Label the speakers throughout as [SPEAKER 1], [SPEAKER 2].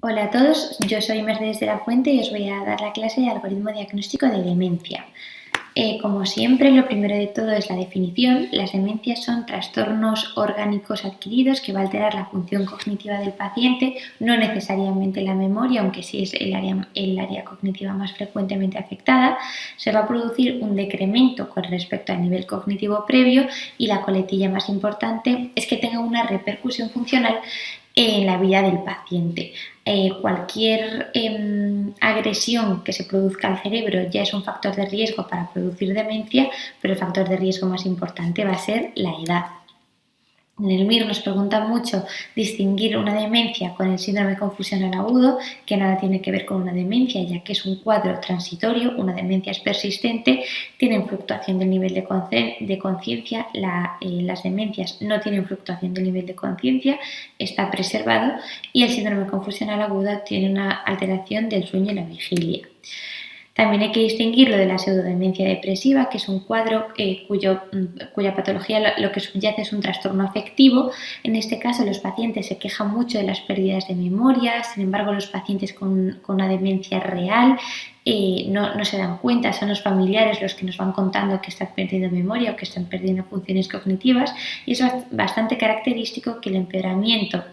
[SPEAKER 1] Hola a todos, yo soy Mercedes de la Fuente y os voy a dar la clase de algoritmo diagnóstico de demencia. Como siempre, lo primero de todo es la definición. Las demencias son trastornos orgánicos adquiridos que va a alterar la función cognitiva del paciente, no necesariamente la memoria, aunque sí es el área cognitiva más frecuentemente afectada. Se va a producir un decremento con respecto al nivel cognitivo previo y la coletilla más importante es que tenga una repercusión funcional en la vida del paciente. Cualquier agresión que se produzca al cerebro ya es un factor de riesgo para producir demencia, pero el factor de riesgo más importante va a ser la edad. En el MIR nos pregunta mucho distinguir una demencia con el síndrome confusional agudo, que nada tiene que ver con una demencia, ya que es un cuadro transitorio. Una demencia es persistente, tienen fluctuación del nivel de conciencia. Las demencias no tienen fluctuación del nivel de conciencia, está preservado, y el síndrome confusional agudo tiene una alteración del sueño y la vigilia. También hay que distinguirlo de la pseudodemencia depresiva, que es un cuadro cuya patología lo que subyace es un trastorno afectivo. En este caso, los pacientes se quejan mucho de las pérdidas de memoria. Sin embargo, los pacientes con una demencia real no se dan cuenta, son los familiares los que nos van contando que están perdiendo memoria o que están perdiendo funciones cognitivas, y es bastante característico que el empeoramiento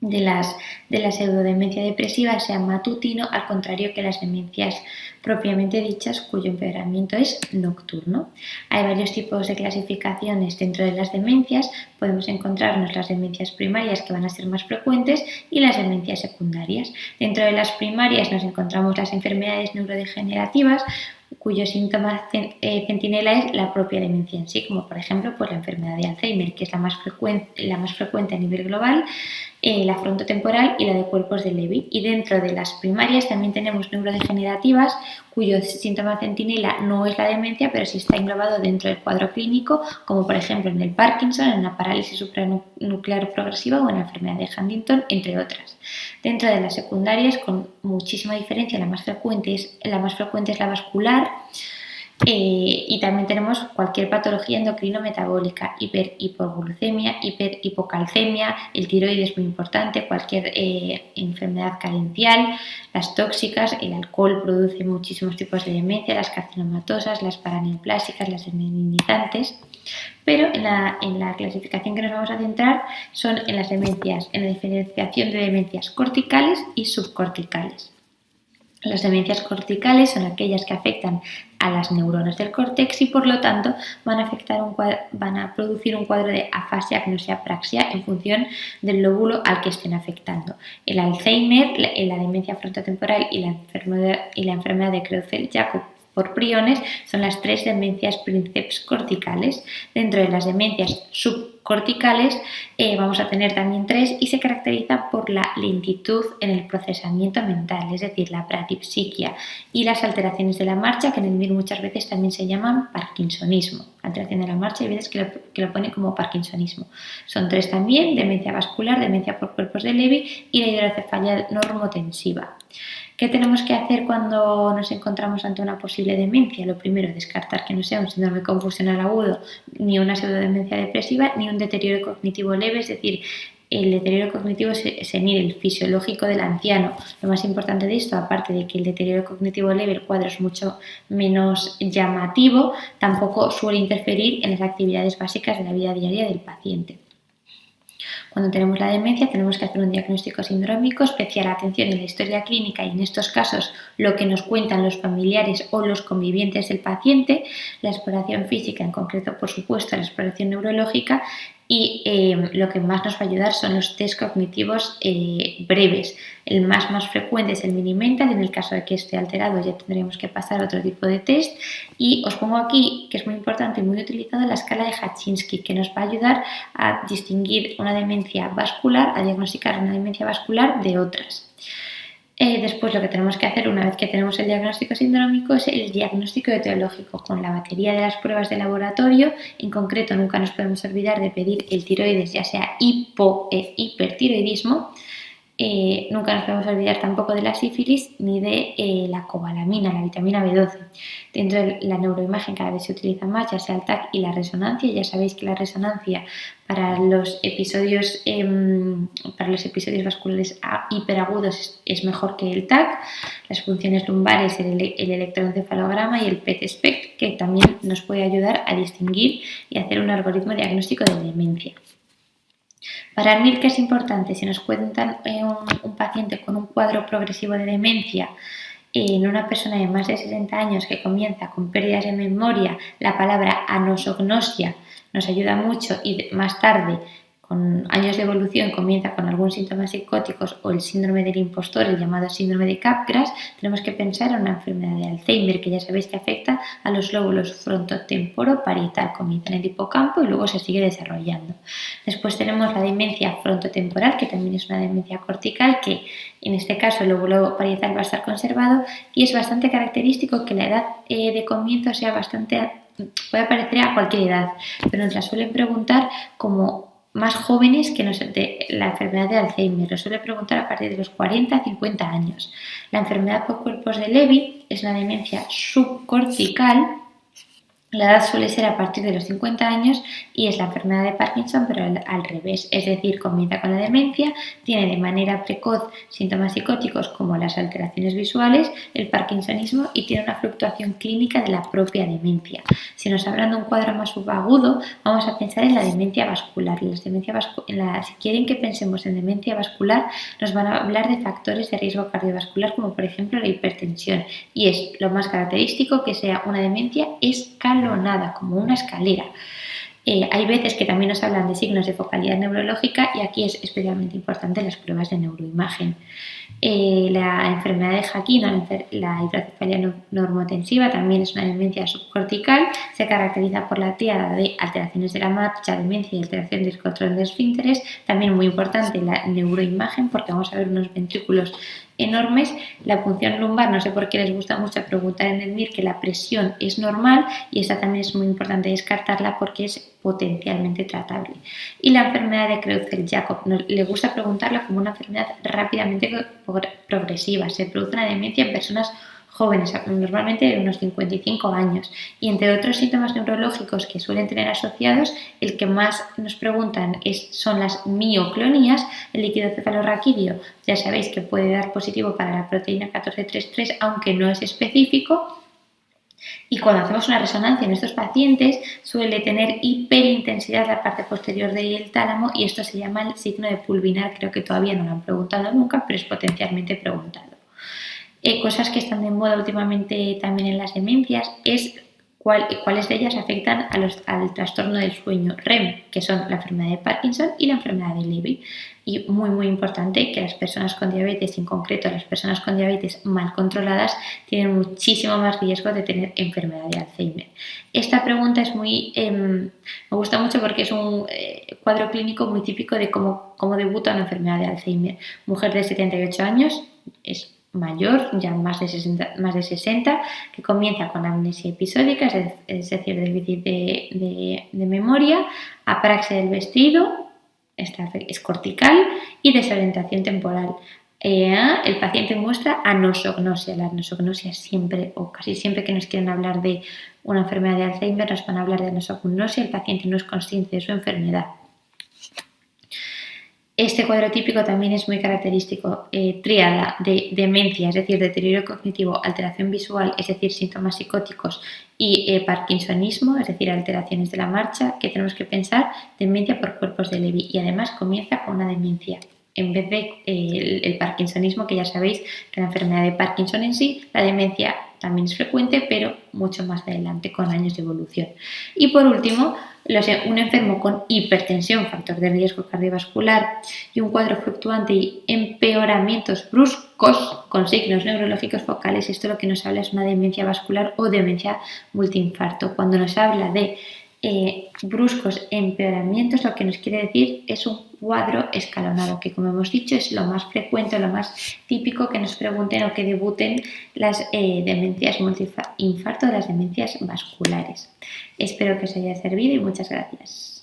[SPEAKER 1] de la pseudodemencia depresiva sea matutino, al contrario que las demencias propiamente dichas, cuyo empeoramiento es nocturno. Hay varios tipos de clasificaciones dentro de las demencias. Podemos encontrarnos las demencias primarias, que van a ser más frecuentes, y las demencias secundarias. Dentro de las primarias nos encontramos las enfermedades neurodegenerativas, cuyo síntoma centinela es la propia demencia en sí, como por ejemplo la enfermedad de Alzheimer, que es la más frecuente a nivel global, la frontotemporal y la de cuerpos de Levy. Y dentro de las primarias también tenemos neurodegenerativas, cuyo síntoma centinela no es la demencia, pero sí está englobado dentro del cuadro clínico, como por ejemplo en el Parkinson, en la parálisis supranuclear progresiva o en la enfermedad de Huntington, entre otras. Dentro de las secundarias, con muchísima diferencia, la más frecuente es la vascular. Y también tenemos cualquier patología endocrino-metabólica, hipoglucemia, hipocalcemia, el tiroides es muy importante, cualquier enfermedad carencial, las tóxicas. El alcohol produce muchísimos tipos de demencia, las carcinomatosas, las paraneoplásicas, las desmineralizantes. Pero en la clasificación que nos vamos a centrar son en las demencias, en la diferenciación de demencias corticales y subcorticales. Las demencias corticales son aquellas que afectan a las neuronas del córtex y por lo tanto van a producir un cuadro de afasia, agnosia, apraxia en función del lóbulo al que estén afectando. El Alzheimer, la demencia frontotemporal y la enfermedad de Creutzfeldt-Jakob por priones son las tres demencias princeps corticales. Dentro de las demencias subcorticales vamos a tener también tres, y se caracteriza por la lentitud en el procesamiento mental, es decir, la pratipsiquia, y las alteraciones de la marcha, que en el MIR muchas veces también se llaman parkinsonismo. Alteración de la marcha, hay veces que lo pone como parkinsonismo. Son tres también: demencia vascular, demencia por cuerpos de Levy y la hidrocefalia normotensiva. ¿Qué tenemos que hacer cuando nos encontramos ante una posible demencia? Lo primero, descartar que no sea un síndrome confusional agudo, ni una pseudodemencia depresiva, ni un deterioro cognitivo leve, es decir, el deterioro cognitivo senil, el fisiológico del anciano. Lo más importante de esto, aparte de que el deterioro cognitivo leve, el cuadro es mucho menos llamativo, tampoco suele interferir en las actividades básicas de la vida diaria del paciente. Cuando tenemos la demencia tenemos que hacer un diagnóstico sindrómico, especial atención en la historia clínica y en estos casos lo que nos cuentan los familiares o los convivientes del paciente, la exploración física, en concreto por supuesto la exploración neurológica, y lo que más nos va a ayudar son los test cognitivos breves. El más frecuente es el Mini-Mental. En el caso de que esté alterado ya tendremos que pasar a otro tipo de test, y os pongo aquí, que es muy importante y muy utilizada, la escala de Hachinsky, que nos va a ayudar a distinguir una demencia vascular, a diagnosticar una demencia vascular de otras. Después lo que tenemos que hacer una vez que tenemos el diagnóstico sindrómico es el diagnóstico etiológico con la batería de las pruebas de laboratorio. En concreto, nunca nos podemos olvidar de pedir el tiroides, ya sea hipo e hipertiroidismo, Nunca nos podemos olvidar tampoco de la sífilis ni de la cobalamina, la vitamina B12. Dentro de la neuroimagen cada vez se utiliza más, ya sea el TAC y la resonancia. Ya sabéis que la resonancia para los episodios vasculares hiperagudos es mejor que el TAC. Las funciones lumbares, el electroencefalograma y el PET-SPECT, que también nos puede ayudar a distinguir y hacer un algoritmo diagnóstico de demencia. Para mí, ¿qué es importante? Si nos cuentan un paciente con un cuadro progresivo de demencia en una persona de más de 60 años que comienza con pérdidas de memoria, la palabra anosognosia nos ayuda mucho y más tarde, con años de evolución, comienza con algún síntoma psicóticos o el síndrome del impostor, el llamado síndrome de Capgras, tenemos que pensar en una enfermedad de Alzheimer, que ya sabéis que afecta a los lóbulos frontotemporoparietal, comienza en el hipocampo y luego se sigue desarrollando. Después tenemos la demencia frontotemporal, que también es una demencia cortical, que en este caso el lóbulo parietal va a estar conservado y es bastante característico que la edad de comienzo sea puede aparecer a cualquier edad, pero nos la suelen preguntar como más jóvenes que de la enfermedad de Alzheimer. Lo suele preguntar a partir de los 40 a 50 años. La enfermedad por cuerpos de Levy es una demencia subcortical. La edad suele ser a partir de los 50 años y es la enfermedad de Parkinson, pero al revés, es decir, comienza con la demencia, tiene de manera precoz síntomas psicóticos como las alteraciones visuales, el parkinsonismo y tiene una fluctuación clínica de la propia demencia. Si nos hablan de un cuadro más subagudo, vamos a pensar en la demencia vascular. Si quieren que pensemos en demencia vascular, nos van a hablar de factores de riesgo cardiovascular como por ejemplo la hipertensión, y es lo más característico que sea una demencia escalonada, como una escalera. Hay veces que también nos hablan de signos de focalidad neurológica y aquí es especialmente importante las pruebas de neuroimagen. La enfermedad de Jacquin, la hidrocefalia normotensiva, también es una demencia subcortical, se caracteriza por la tríada de alteraciones de la marcha, demencia y alteración del control de esfínteres. También muy importante la neuroimagen porque vamos a ver unos ventrículos enormes. La punción lumbar, no sé por qué les gusta mucho preguntar en el MIR que la presión es normal y esta también es muy importante descartarla porque es potencialmente tratable. Y la enfermedad de Creutzfeldt-Jakob le gusta preguntarla como una enfermedad rápidamente progresiva. Se produce una demencia en personas jóvenes, normalmente de unos 55 años, y entre otros síntomas neurológicos que suelen tener asociados, el que más nos preguntan son las mioclonías. El líquido cefalorraquídeo ya sabéis que puede dar positivo para la proteína 1433, aunque no es específico. Y cuando hacemos una resonancia en estos pacientes suele tener hiperintensidad la parte posterior del tálamo y esto se llama el signo de Pulvinar. Creo que todavía no lo han preguntado nunca, pero es potencialmente preguntado. Cosas que están de moda últimamente también en las demencias es cuáles de ellas afectan al trastorno del sueño REM, que son la enfermedad de Parkinson y la enfermedad de Levy. Y muy importante que las personas con diabetes, en concreto las personas con diabetes mal controladas, tienen muchísimo más riesgo de tener enfermedad de Alzheimer. Esta pregunta es me gusta mucho porque es un cuadro clínico muy típico de cómo debuta una enfermedad de Alzheimer. Mujer de 78 años, es mayor, ya más de 60, que comienza con amnesia episódica, es decir, déficit de memoria, apraxia del vestido, esta es cortical y desorientación temporal. El paciente muestra anosognosia. La anosognosia siempre o casi siempre que nos quieren hablar de una enfermedad de Alzheimer nos van a hablar de anosognosia. El paciente no es consciente de su enfermedad. Este cuadro típico también es muy característico, tríada de demencia, es decir, deterioro cognitivo, alteración visual, es decir, síntomas psicóticos y parkinsonismo, es decir, alteraciones de la marcha, que tenemos que pensar demencia por cuerpos de Levy y además comienza con una demencia. En vez de el parkinsonismo, que ya sabéis que la enfermedad de Parkinson en sí, la demencia también es frecuente, pero mucho más adelante con años de evolución. Y por último, un enfermo con hipertensión, factor de riesgo cardiovascular y un cuadro fluctuante y empeoramientos bruscos con signos neurológicos focales, esto lo que nos habla es una demencia vascular o demencia multiinfarto. Cuando nos habla de bruscos empeoramientos, lo que nos quiere decir es un cuadro escalonado, que como hemos dicho es lo más frecuente, lo más típico que nos pregunten o que debuten las demencias multiinfarto, las demencias vasculares. Espero que os haya servido y muchas gracias.